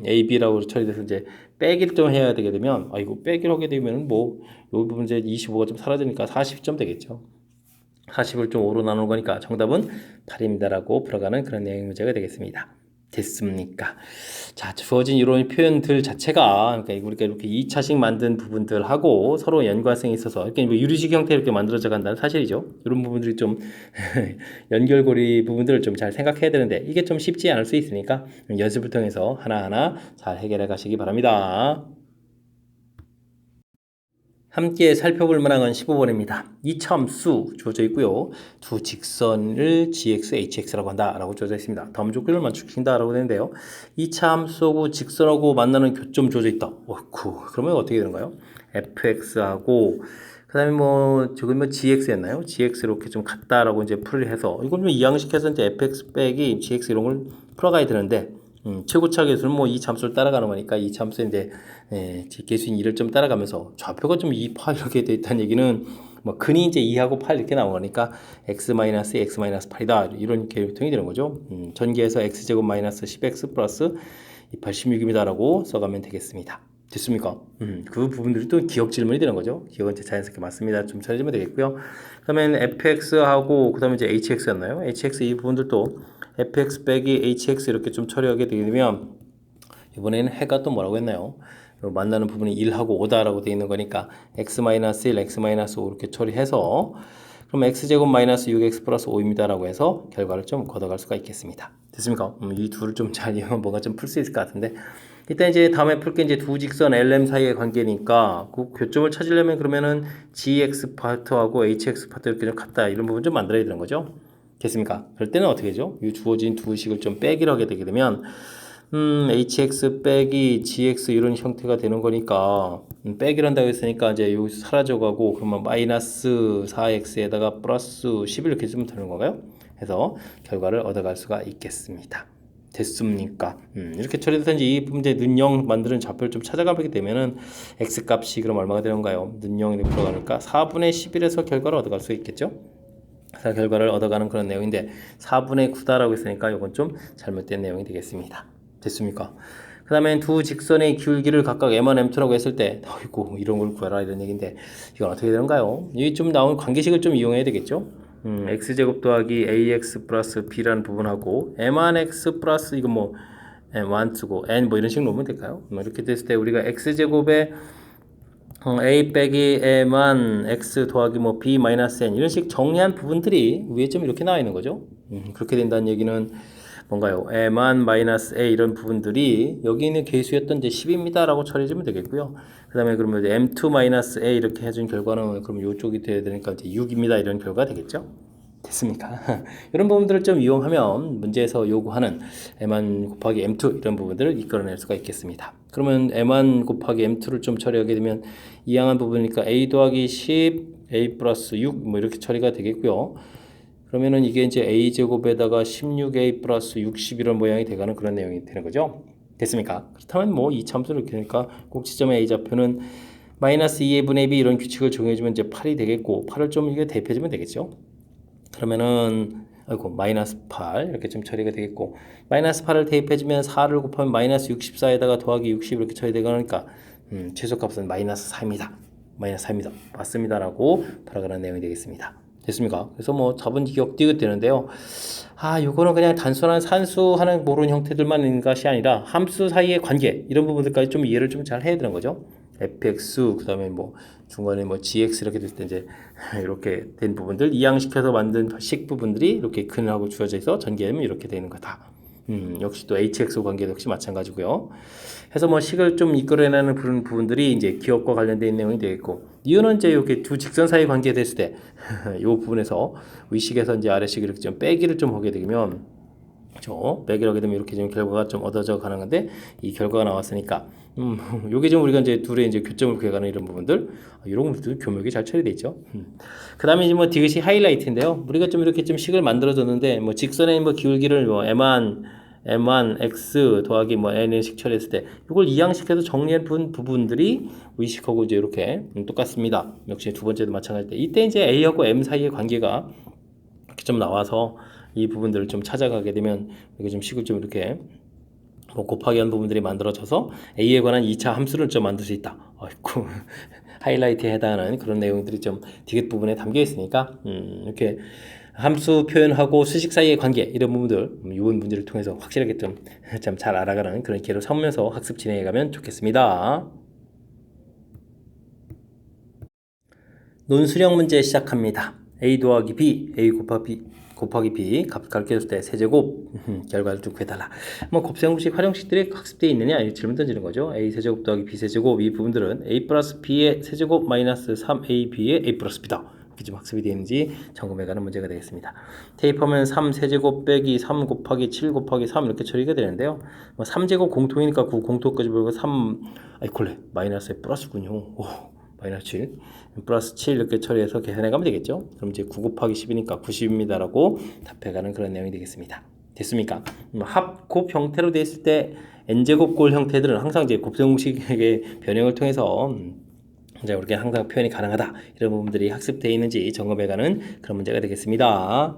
A, B라고 처리돼서 이제 빼기를 좀 해야 되게 되면 이거 빼기를 하게 되면 뭐 이 부분 이제 25가 좀 사라지니까 40점 되겠죠. 40을 좀 5로 나누는 거니까 정답은 8입니다라고 풀어가는 그런 내용 문제가 되겠습니다. 됐습니까? 자, 주어진 이런 표현들 자체가 그러니까 우리가 이렇게 2차식 만든 부분들하고 서로 연관성이 있어서 이렇게 뭐 유리식 형태로 이렇게 만들어져 간다는 사실이죠. 이런 부분들이 좀 연결고리 부분들을 좀 잘 생각해야 되는데 이게 좀 쉽지 않을 수 있으니까 연습을 통해서 하나하나 잘 해결해 가시기 바랍니다. 함께 살펴볼 만한 건 15번입니다. 이차함수 주어져 있고요. 두 직선을 gx, hx라고 한다라고 주어져 있습니다. 다음 조건을 맞추신다라고 되는데요. 이차함수하고 직선하고 만나는 교점 주어져 있다. 어이쿠, 그러면 어떻게 되는가요? fx하고 그다음에 뭐 저기 뭐 gx였나요? gx 이렇게 좀 같다라고 이제 풀을 해서 이걸 좀 이항식해서 이제 fx 빼기 gx 이런 걸 풀어가야 되는데. 최고차 계수는 뭐 이 함수를 따라가는 거니까 이 함수인데 계수인 2를 좀 따라가면서 좌표가 좀 2, 8 이렇게 돼 있다는 얘기는 뭐 근이 이제 2하고 8 이렇게 나온 거니까 x-8이다 이런 계통이 되는 거죠. 전개해서 x제곱 마이너스 10x 플러스 86입니다라고 써가면 되겠습니다. 됐습니까? 그 부분들이 또 기억 질문이 되는 거죠. 기억은 자연스럽게 맞습니다. 좀 찾아주면 되겠고요. 그 다음에 fx하고 그 다음에 이제 hx였나요? hx 이 부분들도 fx 빼기 hx 이렇게 좀 처리하게 되게 되면 이번에는 해가 또 뭐라고 했나요? 만나는 부분이 1하고 5다라고 되어 있는 거니까 x-1, x-5 이렇게 처리해서 그럼 x제곱 마이너스 6x 플러스 5입니다라고 해서 결과를 좀 걷어갈 수가 있겠습니다. 됐습니까? 이 둘을 좀 잘 이용하면 뭔가 좀 풀 수 있을 것 같은데 일단 이제 다음에 풀 게 이제 두 직선 LM 사이의 관계니까 그 교점을 찾으려면 그러면은 GX 파트하고 HX 파트 이렇게 좀 같다 이런 부분 좀 만들어야 되는 거죠. 됐습니까? 그럴 때는 어떻게 되죠? 이 주어진 두 식을 좀 빼기를 하게 되게 되면 hx 빼기 gx 이런 형태가 되는 거니까 빼기를 한다고 했으니까 이제 여기서 사라져가고 그러면 마이너스 4x에다가 플러스 10 이렇게 쓰면 되는 건가요? 해서 결과를 얻어갈 수가 있겠습니다. 됐습니까? 이렇게 처리돼서 이제 이 문제 는0 만드는 좌표를 좀 찾아가게 되면은 x 값이 그럼 얼마가 되는가요? 는0이 풀어가니까 4분의 11에서 결과를 얻어갈 수 있겠죠? 결과를 얻어가는 그런 내용인데 4분의 9다라고 했으니까 이건 좀 잘못된 내용이 되겠습니다. 됐습니까? 그 다음에 두 직선의 기울기를 각각 m1, m2라고 했을 때 아이고 이런 걸 구해라 이런 얘기인데 이건 어떻게 되는가요? 이 좀 나온 관계식을 좀 이용해야 되겠죠? x제곱 더하기 ax 플러스 b라는 부분하고 m1x 플러스 이거 뭐 m1 쓰고 n 뭐 이런 식으로 놓으면 될까요? 이렇게 됐을 때 우리가 x제곱에 a 빼기 m만 x 더하기 뭐 b 마이너스 n 이런 식 정리한 부분들이 위에 좀 이렇게 나와 있는 거죠. 그렇게 된다는 얘기는 뭔가요? m만 마이너스 a 이런 부분들이 여기 있는 계수였던 이제 10입니다라고 처리해주면 되겠고요. 그 다음에 그러면 이제 m2 마이너스 a 이렇게 해준 결과는 그럼 이쪽이 돼야 되니까 이제 6입니다 이런 결과가 되겠죠. 됐습니까? 이런 부분들을 좀 이용하면 문제에서 요구하는 m1 곱하기 m2 이런 부분들을 이끌어낼 수가 있겠습니다. 그러면 m1 곱하기 m2를 좀 처리하게 되면 이항한 부분이니까 a 더하기 10, a 플러스 6 뭐 이렇게 처리가 되겠고요. 그러면은 이게 이제 a제곱에다가 16a 플러스 60 이런 모양이 돼가는 그런 내용이 되는 거죠. 됐습니까? 그렇다면 뭐 이 참수를 이렇게 하니까 꼭지점의 a 좌표는 마이너스 2분의 b 이런 규칙을 정해주면 이제 8이 되겠고 8을 좀 이게 대입해주면 되겠죠. 그러면은 아이고 마이너스 8 이렇게 좀 처리가 되겠고 마이너스 8을 대입해주면 4를 곱하면 마이너스 64에다가 더하기 60 이렇게 처리되니까 최소값은 마이너스 4입니다. 마이너스 4입니다. 맞습니다라고 바라가는 내용이 되겠습니다. 됐습니까? 그래서 뭐 답은 기억 되는데요. 요거는 그냥 단순한 산수하는 모르는 형태들만 있는 것이 아니라 함수 사이의 관계 이런 부분들까지 좀 이해를 좀 잘 해야 되는 거죠. fx 그다음에 뭐 중간에 뭐 gx 이렇게 됐을 때 이제 이렇게 된 부분들 이항시켜서 만든 식 부분들이 이렇게 근하고 주어져 있어 전개하면 이렇게 되는 거다. 역시 또 hx 관계도 역시 마찬가지고요. 해서 뭐 식을 좀 이끌어내는 부분들이 이제 기억과 관련된 내용이 되겠고, 이유는 이제 이렇게 두 직선 사이 관계 됐을 때, 이 부분에서 위식에서 이제 아래식 이렇게 좀 빼기를 좀 하게 되면, 그렇죠? 빼기를 하게 되면 이렇게 좀 결과가 좀 얻어져 가는 건데, 이 결과가 나왔으니까, 요게 좀 우리가 이제 둘의 이제 교점을 구해가는 이런 부분들, 이런 부분들 교묘하게 잘 처리돼 있죠. 그 다음에 이제 뭐 디귿이 하이라이트인데요. 우리가 좀 이렇게 좀 식을 만들어줬는데, 뭐 직선의 뭐 기울기를 뭐 m1 x 더하기 뭐 n의 식 처리했을 때 이걸 이항시켜서 정리한 부분들이 의식하고 이제 이렇게 똑같습니다. 역시 두 번째도 마찬가지인데 이때 이제 a하고 m 사이의 관계가 이렇게 좀 나와서 이 부분들을 좀 찾아가게 되면 이거 좀 식을 좀 이렇게 뭐 곱하기 한 부분들이 만들어져서 a에 관한 2차 함수를 좀 만들 수 있다. 아이고 하이라이트에 해당하는 그런 내용들이 좀 디귿 부분에 담겨 있으니까 이렇게 함수 표현하고 수식 사이의 관계 이런 부분들 이번 문제를 통해서 확실하게 좀 잘 알아가는 그런 기회로 삼으면서 학습 진행해가면 좋겠습니다. 논술형 문제 시작합니다. a 더하기 b, a 곱하기 b 값 가르쳐줄 때 세제곱 결과를 좀 구해달라. 뭐 곱셈공식 활용식들이 학습되어 있느냐 이 질문 던지는 거죠. a 세제곱 더하기 b 세제곱 이 부분들은 a 플러스 b의 세제곱 마이너스 3ab의 a 플러스 b다. 이렇게 좀 학습이 되어 있는지 점검해가는 문제가 되겠습니다. 대입하면 3 세제곱 빼기 3 곱하기 7 곱하기 3 이렇게 처리가 되는데요. 뭐 3제곱 공통이니까 9 공통까지 보고 3 아이콜레 마이너스에 플러스군요. 오. 마이너스 7 플러스 7 이렇게 처리해서 계산해 가면 되겠죠. 그럼 이제 9 곱하기 10이니까 90입니다 라고 답해가는 그런 내용이 되겠습니다. 됐습니까? 합곱 형태로 되어 있을 때 n제곱 골 형태들은 항상 이제 곱셈공식의 변형을 통해서 이제 이렇게 항상 표현이 가능하다 이런 부분들이 학습되어 있는지 점검해가는 그런 문제가 되겠습니다.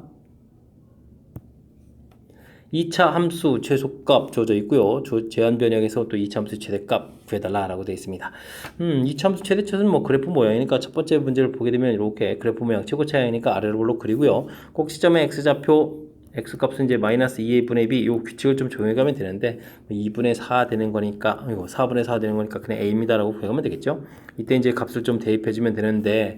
2차 함수 최소값 주어져 있고요. 제한 변형에서 또 2차 함수 최대값 구해달라라고 되어 있습니다. 2차 함수 최대값은 뭐 그래프 모양이니까 첫 번째 문제를 보게 되면 이렇게 그래프 모양 최고차이니까 아래로 그리고요. 꼭 시점의 x좌표 x값은 이제 마이너스 2분의 b 이 규칙을 좀 적용해 가면 되는데 2분의 4 되는 거니까 4분의 4 되는 거니까 그냥 a입니다라고 구해가면 되겠죠. 이때 이제 값을 좀 대입해 주면 되는데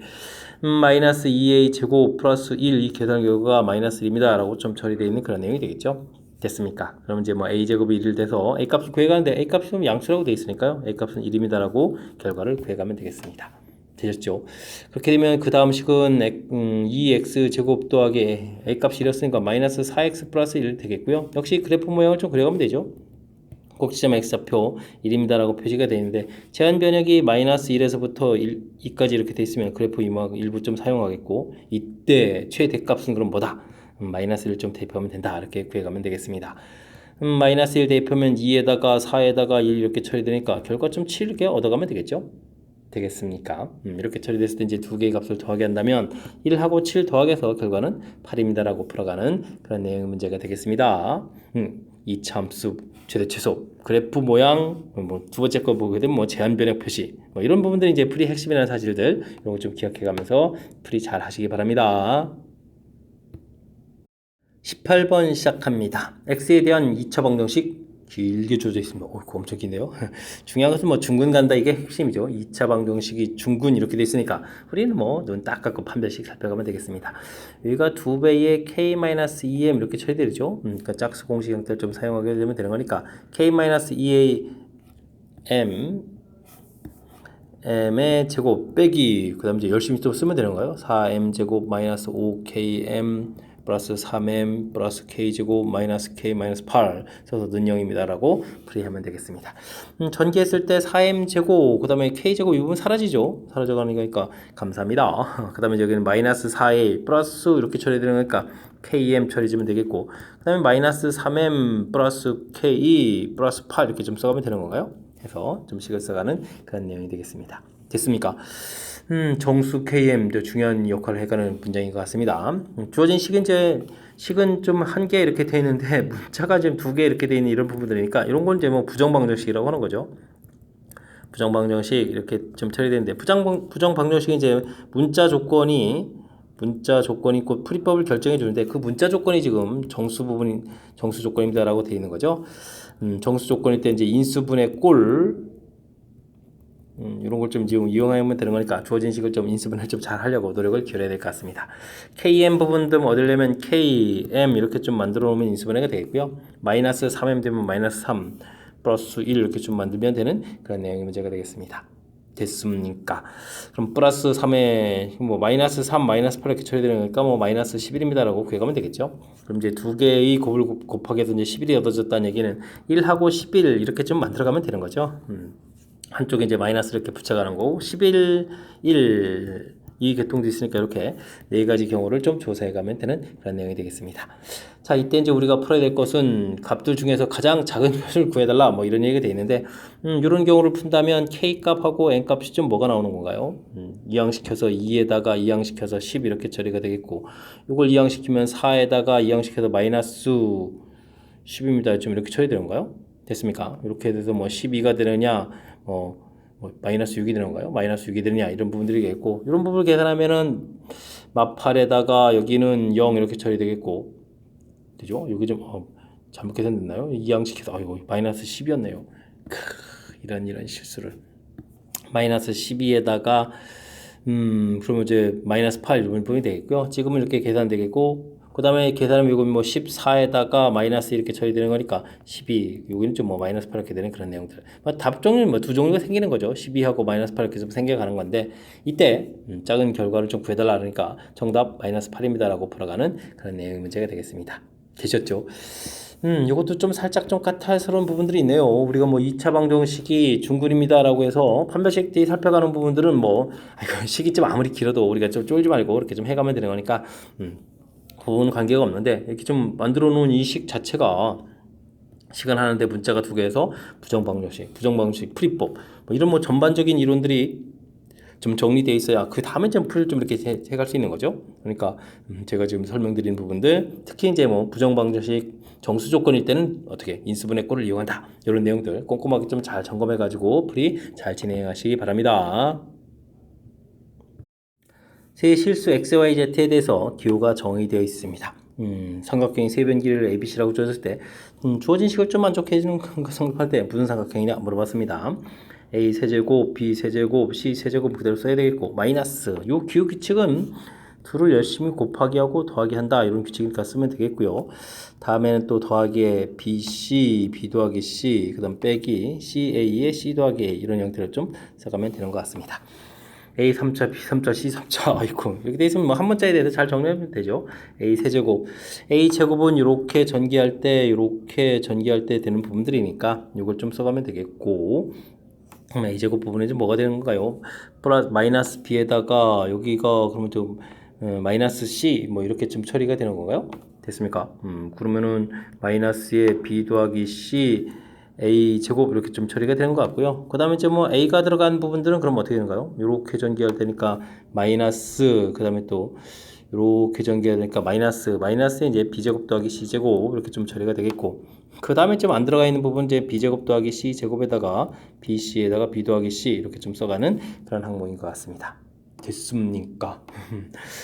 마이너스 2a 제곱 플러스 1 이 계산 결과가 마이너스 1입니다 라고 좀 처리되어 있는 그런 내용이 되겠죠. 됐습니까? 그럼 이제 뭐 a제곱이 1이 돼서 a값을 구해가는데 a값이 좀 양수라고 되어 있으니까요. a값은 1입니다 라고 결과를 구해가면 되겠습니다. 되셨죠? 그렇게 되면 그 다음 식은 2x 제곱 더하기 a값이 1이었으니까 마이너스 4x 플러스 1 되겠고요. 역시 그래프 모양을 좀 그려가면 되죠. 꼭지점 x좌표 1입니다 라고 표시가 되어 있는데 제한 변역이 마이너스 1에서부터 2까지 이렇게 되어 있으면 그래프 이막 일부 좀 사용하겠고 이때 최대값은 그럼 뭐다? 마이너스 1 좀 대입하면 된다 이렇게 구해가면 되겠습니다. 마이너스 1 대입하면 2에다가 4에다가 1 이렇게 처리되니까 결과점 7 이렇게 얻어가면 되겠죠? 되겠습니까? 이렇게 처리됐을 때 이제 두 개의 값을 더하게 한다면 1하고 7 더하게서 결과는 8입니다 라고 풀어가는 그런 내용의 문제가 되겠습니다. 2차 함수 최대 최소 그래프 모양 뭐 두 번째 거 보게 되면 뭐 제한 변형 표시 뭐 이런 부분들이 이제 풀이 핵심이라는 사실들 이런 거 좀 기억해 가면서 풀이 잘 하시기 바랍니다. 18번 시작합니다. x에 대한 2차 방정식 길게 주어져 있습니다. 그거 엄청 긴데요. 중요한 것은 뭐 중근 간다 이게 핵심이죠. 2차 방정식이 중근 이렇게 돼 있으니까 우리는 뭐 눈 딱 감고 판별식 살펴가면 되겠습니다. 여기가 2배의 k-2m 이렇게 처리되죠. 그러니까 짝수 공식 형태를 좀 사용하게 되면 되는 거니까 k-2am m의 제곱 빼기 그 다음 이제 열심히 또 쓰면 되는 거예요. 4m 제곱 마이너스 5km 플러스 3m 플러스 k제곱 마이너스 k 마이너스 8 써서 는 0입니다 라고 풀이하면 되겠습니다. 전개했을 때 4m 제곱 그 다음에 k제곱 이 부분 사라지죠. 사라져가는 거니까 감사합니다. 그 다음에 여기는 마이너스 4a 플러스 이렇게 처리되는 거니까 km 처리해주면 되겠고 그 다음에 마이너스 3m 플러스 k 플러스 8 이렇게 좀 써가면 되는 건가요? 해서 좀 식을 써가는 그런 내용이 되겠습니다. 됐습니까? 정수 KM 중요한 역할을 해가는 문장인 것 같습니다. 주어진 식은 좀 한 개 이렇게 되어 있는데 문자가 지금 두 개 이렇게 되어 있는 이런 부분들이니까 이런 건 이제 뭐 부정방정식이라고 하는 거죠. 부정방정식 이렇게 좀 처리되는데 부정방정식은 이제 문자 조건이 문자 조건이 곧 풀이법을 결정해 주는데 그 문자 조건이 지금 정수 부분이 정수 조건입니다라고 되어 있는 거죠. 정수 조건일 때 이제 인수분해 꼴 이런 걸 좀 지금 이용하면 되는 거니까 주어진 식을 좀 인수분해를 좀 잘 하려고 노력을 기울여야 될 것 같습니다. KM 부분 좀 얻으려면 KM 이렇게 좀 만들어 놓으면 인수분해가 되겠고요. 마이너스 3M 되면 마이너스 3 플러스 1 이렇게 좀 만들면 되는 그런 내용의 문제가 되겠습니다. 됐습니까? 그럼 플러스 3에 뭐 마이너스 3, 마이너스 8 이렇게 처리되는 거니까 뭐 마이너스 11입니다라고 구해가면 되겠죠. 그럼 이제 두 개의 곱을 곱하기 해서 이제 11이 얻어졌다는 얘기는 1하고 11 이렇게 좀 만들어가면 되는 거죠. 한쪽에 이제 마이너스 이렇게 붙여가는 거고 11, 1 이 계통도 있으니까 이렇게 네 가지 경우를 좀 조사해 가면 되는 그런 내용이 되겠습니다. 자, 이때 이제 우리가 풀어야 될 것은 값들 중에서 가장 작은 것을 구해달라 뭐 이런 얘기가 되어 있는데 이런 경우를 푼다면 K 값하고 N 값이 좀 뭐가 나오는 건가요? 이항시켜서 2에다가 이항시켜서 10 이렇게 처리가 되겠고 이걸 이항시키면 4에다가 이항시켜서 마이너스 10입니다. 좀 이렇게 처리되는 건가요? 됐습니까? 이렇게 돼서 뭐 12가 되느냐 뭐 마이너스 6이 되는 건가요? 마이너스 6이 되느냐 이런 부분들이 있겠고 이런 부분을 계산하면은 마8에다가 여기는 0 이렇게 처리되겠고 되죠? 여기 좀 잘못 계산됐나요? 이항시켜서 아이고 마이너스 10이었네요. 이런 실수를 마이너스 12에다가 그러면 이제 마이너스 8 이런 부분이 되겠고요. 지금은 이렇게 계산되겠고 그 다음에 계산하면 이거 뭐 14에다가 마이너스 이렇게 처리되는 거니까 12 여기는 좀 뭐 마이너스 8 이렇게 되는 그런 내용들 답 종류는 뭐 두 종류가 생기는 거죠. 12하고 마이너스 8 이렇게 좀 생겨가는 건데 이때 작은 결과를 좀 구해달라 그러니까 정답 마이너스 8입니다 라고 풀어가는 그런 내용의 문제가 되겠습니다. 되셨죠? 이것도 좀 살짝 좀 까탈스러운 부분들이 있네요. 우리가 뭐 2차 방정식이 중근입니다라고 해서 판별식 뒤 살펴가는 부분들은 뭐 식이 좀 아무리 길어도 우리가 좀 쫄지 말고 이렇게 좀 해가면 되는 거니까 그건 관계가 없는데 이렇게 좀 만들어 놓은 이 식 자체가 식을 하는데 문자가 두 개에서 부정방정식, 풀이법 뭐 이런 뭐 전반적인 이론들이 좀 정리되어 있어야 그 다음에 좀 풀 좀 이렇게 해갈 수 있는 거죠. 그러니까 제가 지금 설명드린 부분들 특히 이제 뭐 부정방정식 정수 조건일 때는 어떻게 인수분해 꼴을 이용한다 이런 내용들 꼼꼼하게 좀 잘 점검해 가지고 풀이 잘 진행하시기 바랍니다. 세 실수 XYZ에 대해서 기호가 정의되어 있습니다. 삼각형의 세변 길이를 ABC라고 주어졌을 때 주어진 식을 좀 만족해 주는 성립할 때 무슨 삼각형이냐 물어봤습니다. A 세제곱, B 세제곱, C 세제곱 그대로 써야 되겠고 마이너스 요 기호 규칙은 둘을 열심히 곱하기 하고 더하기 한다 이런 규칙이니까 쓰면 되겠고요. 다음에는 또 더하기에 BC, B 더하기 C 그 다음 빼기 CA에 C 더하기 A 이런 형태로 좀 써가면 되는 것 같습니다. A 3차, B 3차, C 3차 아이고 이렇게 돼 있으면 뭐 한 문자에 대해서 잘 정리하면 되죠. A 세제곱, A 제곱은 이렇게 전개할 때 되는 부분들이니까 이걸 좀 써가면 되겠고 A 제곱 부분에 좀 뭐가 되는 건가요? 플러스 마이너스 B에다가 여기가 그러면 좀 마이너스 C 뭐 이렇게 좀 처리가 되는 건가요? 됐습니까? 그러면은 마이너스에 B 더하기 C A 제곱 이렇게 좀 처리가 되는 것 같고요. 그 다음에 이제 뭐 A가 들어간 부분들은 그럼 어떻게 되는가요? 이렇게 전개할 테니까 마이너스 그 다음에 또 이렇게 전개할 테니까 마이너스에 이제 B 제곱 더하기 C 제곱 이렇게 좀 처리가 되겠고 그 다음에 좀 안 들어가 있는 부분 이제 B 제곱 더하기 C 제곱에다가 BC에다가 B 더하기 C 이렇게 좀 써가는 그런 항목인 것 같습니다. 됐습니까?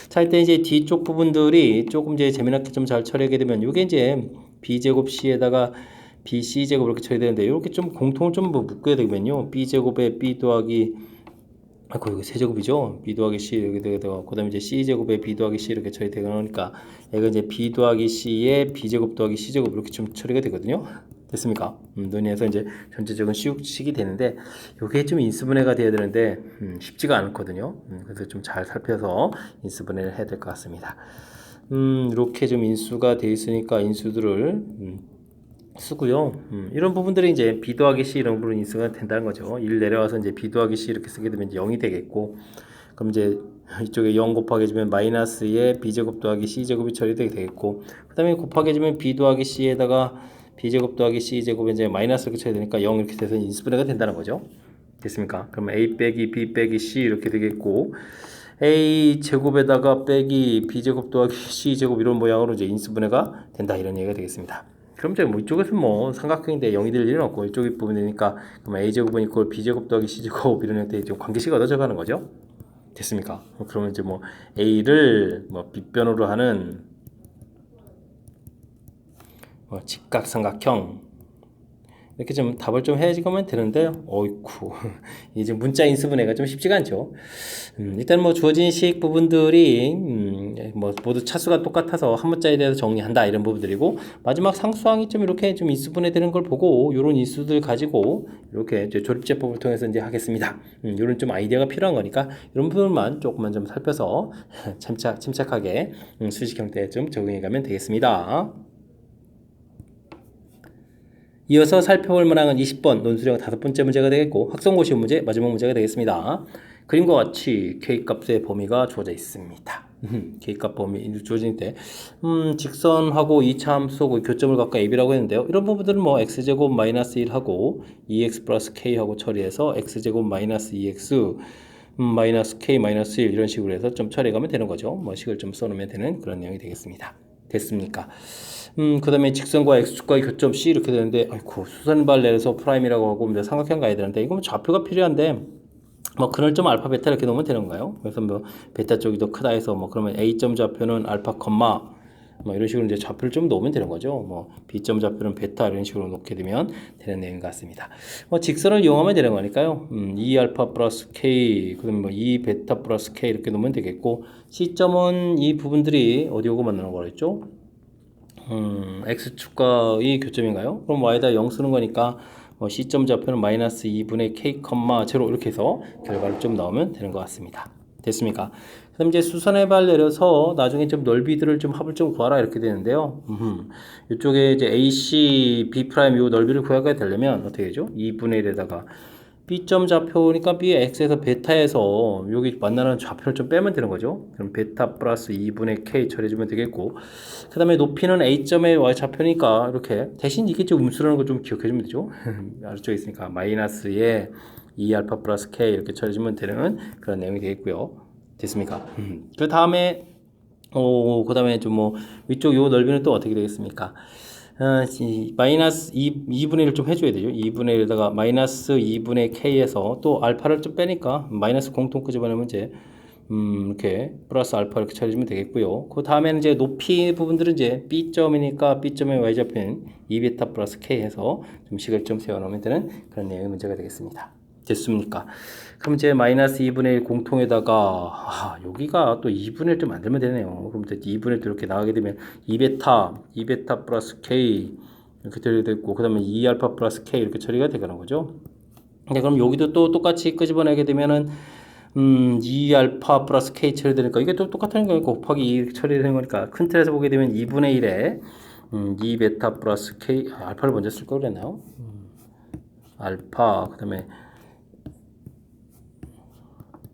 자, 이때 이제 뒤쪽 부분들이 조금 이제 재미나게 좀 잘 처리하게 되면 이게 이제 B 제곱 C에다가 BC 제곱 이렇게 처리되는데 이렇게 좀 공통을 좀 뭐 묶어야 되면요. B 제곱에 B 더하기 이거 세제곱이죠. B 더하기 C 이렇게 되고 그다음에 이제 C 제곱에 B 더하기 C 이렇게 처리되고 나니까 얘가 이제 B 더하기 C에 B 제곱 더하기 C 제곱 이렇게 좀 처리가 되거든요. 됐습니까? 논의해서 이제 전체적인 식이 되는데 이게 좀 인수분해가 돼야 되는데 쉽지가 않거든요. 그래서 좀 잘 살펴서 인수분해를 해야 될 것 같습니다. 이렇게 좀 인수가 돼 있으니까 인수들을 쓰고요. 이런 부분들이 이제 B 더하기 C 이런 부분 인수가 된다는 거죠. 1 내려와서 이제 B 더하기 C 이렇게 쓰게 되면 이제 0이 되겠고, 그럼 이제 이쪽에 0 곱하기 해주면 마이너스에 B 제곱 더하기 C 제곱이 처리되게 되겠고, 그 다음에 곱하기 해주면 B 더하기 C에다가 B 제곱 더하기 C 제곱이 이제 마이너스 이렇게 처리되니까 0 이렇게 돼서 인수분해가 된다는 거죠. 됐습니까? 그러면 A 빼기 B 빼기 C 이렇게 되겠고, A 제곱에다가 빼기 B 제곱 더하기 C 제곱 이런 모양으로 이제 인수분해가 된다 이런 얘기가 되겠습니다. 그럼 이제 뭐 이쪽에서 뭐 삼각형인데 0이 될 일은 없고 이쪽 부분이니까 그럼 A 제곱은 이꼴 B 제곱 더하기 C 제곱 이런 형태의 좀 관계식이 얻어져 가는 거죠. 됐습니까? 그러면 이제 뭐 A를 뭐 빗변으로 하는 뭐 직각삼각형 이렇게 좀 답을 좀 해주면 되는데요. 어이쿠 이제 문자 인수분해가 좀 쉽지가 않죠. 일단 뭐 주어진 식 부분들이 뭐 모두 차수가 똑같아서 한 문자에 대해서 정리한다 이런 부분들이고 마지막 상수항이 좀 이렇게 좀 인수분해 되는 걸 보고 이런 인수들 가지고 이렇게 이제 조립제법을 통해서 이제 하겠습니다. 이런 좀 아이디어가 필요한 거니까 이런 부분만 조금만 좀 살펴서 침착하게 수식 형태에 좀 적용해 가면 되겠습니다. 이어서 살펴볼 문항은 20번 논술형 5번째 문제가 되겠고 학성고시 문제 마지막 문제가 되겠습니다. 그림과 같이 K값의 범위가 주어져 있습니다. K값 범위 주어질 때 직선하고 2차 함수하고 교점을 갖고 AB라고 했는데요. 이런 부분들은 뭐 X제곱 마이너스 1하고 2X 플러스 K하고 처리해서 X제곱 마이너스 2X 마이너스 K 마이너스 1 이런 식으로 해서 좀 처리해가면 되는 거죠. 뭐 식을 좀 써놓으면 되는 그런 내용이 되겠습니다. 됐습니까? 그 다음에 직선과 x축과의 교점 C 이렇게 되는데, 아이고, 수선발 내려서 프라임이라고 하고, 이제 삼각형 가야 되는데, 이건 좌표가 필요한데, 뭐, 그걸 좀 알파, 베타 이렇게 놓으면 되는 건가요? 그래서 뭐, 베타 쪽이 더 크다 해서, 뭐, 그러면 A점 좌표는 알파, 콤마, 뭐, 이런 식으로 이제 좌표를 좀 놓으면 되는 거죠. 뭐, B점 좌표는 베타, 이런 식으로 놓게 되면 되는 내용 같습니다. 뭐, 직선을 이용하면 되는 거니까요. 2알파 플러스 K, 그럼 뭐, 2베타 플러스 K 이렇게 놓으면 되겠고, C점은 이 부분들이 어디 오고 만나는 거랬죠? x축과의 교점인가요? 그럼 y에다 0 쓰는 거니까 C점 좌표는 마이너스 2분의 k, 0 이렇게 해서 결과를 좀 나오면 되는 것 같습니다. 됐습니까? 그 다음 이제 수선의 발 내려서 나중에 좀 넓이들을 좀 합을 좀 구하라 이렇게 되는데요. 이쪽에 이제 AC, B' 요 넓이를 구하게 되려면 어떻게 되죠? 2분의 1에다가 B점 좌표니까 B X에서 베타에서 여기 만나는 좌표를 좀 빼면 되는 거죠. 그럼 베타 플러스 2분의 K 처리해주면 되겠고 그 다음에 높이는 A점의 Y 좌표니까 이렇게 대신 이게 좀 음수라는 거 좀 기억해주면 되죠. 아래쪽에 있으니까 마이너스에 2알파 플러스 K 이렇게 처리해주면 되는 그런 내용이 되겠고요. 됐습니까? 그 다음에 그 다음에 좀 뭐 위쪽 요 넓이는 또 어떻게 되겠습니까? 마이너스 2분의 1을 좀 해줘야 되죠. 2분의 1에다가 마이너스 2분의 K에서 또 알파를 좀 빼니까 마이너스 공통 끄집어내면 이제 이렇게 플러스 알파 이렇게 처리해주면 되겠고요. 그 다음에는 이제 높이 부분들은 이제 B점이니까 B점의 Y좌표는 2베타 플러스 K 해서 좀 식을 좀 세워놓으면 되는 그런 내용의 문제가 되겠습니다. 됐습니까? 그럼 이제 마이너스 2분의 1 공통에다가 여기가 또 2분의 1 좀 만들면 되네요. 그럼 이제 2분의 1 이렇게 나가게 되면 2베타 플러스 K 이렇게 되고 그 다음에 2알파 플러스 K 이렇게 처리가 되는 거죠. 네, 그럼 여기도 또 똑같이 끄집어내게 되면은 2알파 플러스 K 처리되니까 이게 또 똑같은 거니까 곱하기 2 처리되는 거니까 큰 틀에서 보게 되면 2분의 1에 2베타 플러스 K 알파를 먼저 쓸 걸 그랬나요? 알파 그 다음에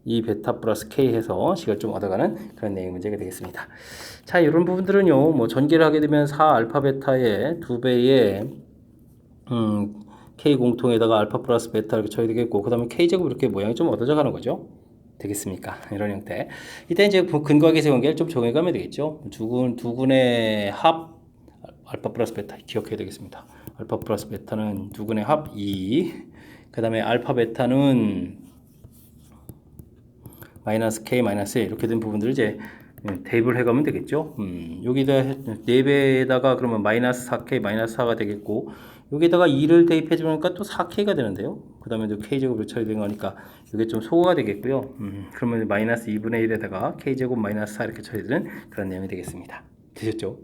2베타 플러스 K 해서 식을 좀 얻어가는 그런 내용 문제가 되겠습니다. 자, 이런 부분들은요, 뭐 전개를 하게 되면 4알파 베타의 2배의 K 공통에다가 알파 플러스 베타 이렇게 쳐야 되겠고, 그 다음에 K제곱 이렇게 모양이 좀 얻어져 가는 거죠. 되겠습니까? 이런 형태. 이때 이제 근과 계세 관계를 좀 정해가면 되겠죠. 두 군의 합 알파 플러스 베타 기억해야 되겠습니다. 알파 플러스 베타는 두 군의 합 2. 그 다음에 알파 베타는 마이너스 K 마이너스 1 이렇게 된 부분들을 이제 대입을 해가면 되겠죠. 여기다 4배에다가 그러면 마이너스 4K 마이너스 4가 되겠고 여기다가 2를 대입해 주니까 또 4K가 되는데요. 그 다음에 또 K제곱으로 처리된 거니까 이게 좀 소거가 되겠고요. 그러면 마이너스 2분의 1에다가 K제곱 마이너스 4 이렇게 처리되는 그런 내용이 되겠습니다. 되셨죠?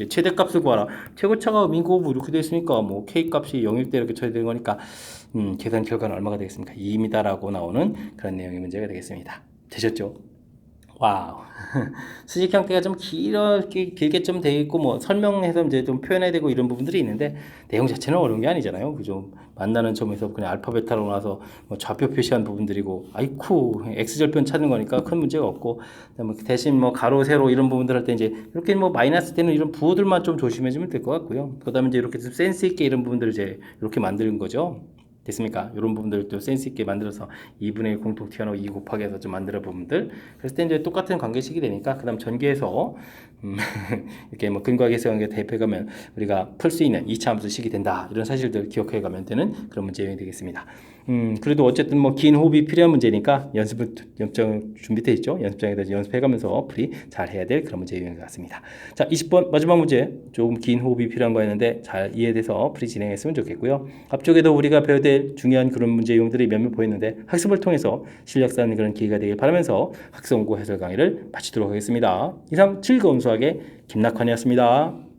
최대값을 구하라. 최고차가 민고 뭐 이렇게 되어 있으니까 뭐 K값이 0일 때 이렇게 처리되는 거니까 계산 결과는 얼마가 되겠습니까? 2입니다 라고 나오는 그런 내용의 문제가 되겠습니다. 되셨죠? 와우. 수직 형태가 좀 길게 좀 되어 있고, 뭐, 설명해서 이제 좀 표현해야 되고 이런 부분들이 있는데, 내용 자체는 어려운 게 아니잖아요. 그죠? 만나는 점에서 그냥 알파, 베타로 나와서 뭐 좌표 표시한 부분들이고, 아이쿠, X절편 찾는 거니까 큰 문제가 없고, 대신 뭐 가로, 세로 이런 부분들 할 때 이제 이렇게 뭐 마이너스 되는 이런 부호들만 좀 조심해주면 될 것 같고요. 그 다음에 이제 이렇게 좀 센스 있게 이런 부분들을 이제 이렇게 만드는 거죠. 됐습니까? 이런 부분들도 센스 있게 만들어서 2분의 1 공통 튀어나오고 2 곱하기 해서 좀 만들어 부분들. 그랬을 때 이제 똑같은 관계식이 되니까 그 다음 전개해서 이렇게 뭐 근과 계세 관계 대입해 가면 우리가 풀 수 있는 2차 함수 식이 된다. 이런 사실들 기억해 가면 되는 그런 문제가 되겠습니다. 그래도 어쨌든 뭐 긴 호흡이 필요한 문제니까 연습장 준비돼 있죠. 연습장에다 연습해가면서 풀이 잘 해야 될 그런 문제 유형인 것 같습니다. 자, 20번 마지막 문제. 조금 긴 호흡이 필요한 거였는데 잘 이해돼서 풀이 진행했으면 좋겠고요. 앞쪽에도 우리가 배워야 될 중요한 그런 문제 유형들이 몇몇 보였는데 학습을 통해서 실력 쌓는 그런 기회가 되길 바라면서 학성고 해설 강의를 마치도록 하겠습니다. 이상 즐거운 수학의 김낙환이었습니다.